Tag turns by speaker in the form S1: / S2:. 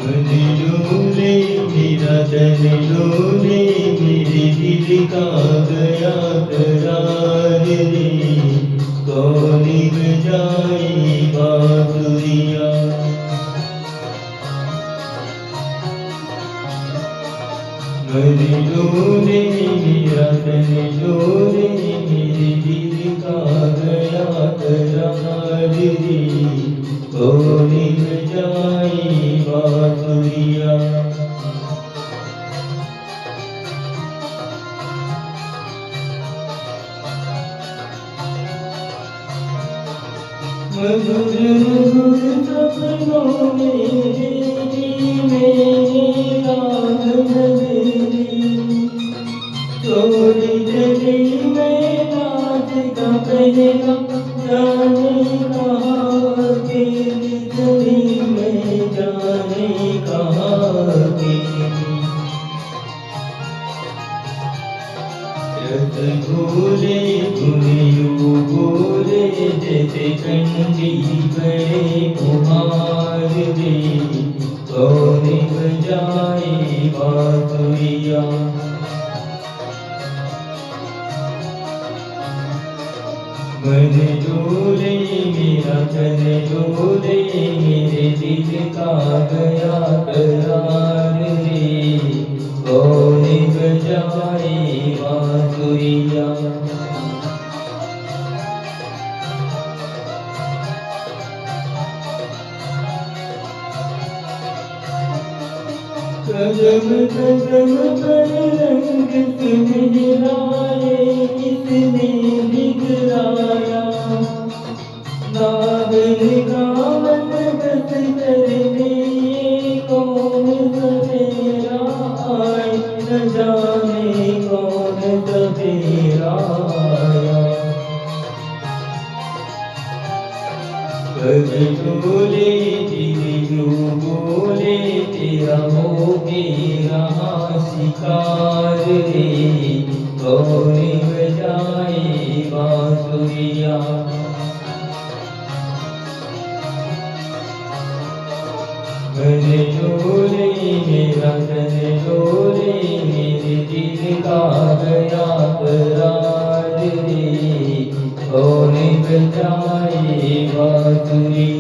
S1: मन डोले मेरा तन डोले मेरे दिल का गया करार रे कौन बजाए बांसुरिया। मन डोले मेरा तन डोले मेरे दिल का गया करार रे कौन बजाए बांसुरिया। मधुर मधुर सपनों में तेरी मेरी राह नगरी छोड़ चली मैं रात का पहला जाने कहाँ तेरी चली मैं जाने कहाँ तेरी रस घोले गुनियों बोले जैसे कंडी बड़े कुमार रे कौन बजाए बांसुरिया। मन डोले मेरा तन डोले मेरे दिल का गया करार रे कौन बजाए बांसुरिया। कदम कदम पर रंग सुनहराए किसने बिगड़ाया नागन गावन बस करने कौन सवेरा आए न जाने कौन सवेरा आया। कभी डोले दिल बोले तेरा हो गया शिकार रे कौन बजाए बांसुरिया। मन डोले मेरा तन डोले मेरे दिल का गया करार रे कौन बजाए बांसुरिया।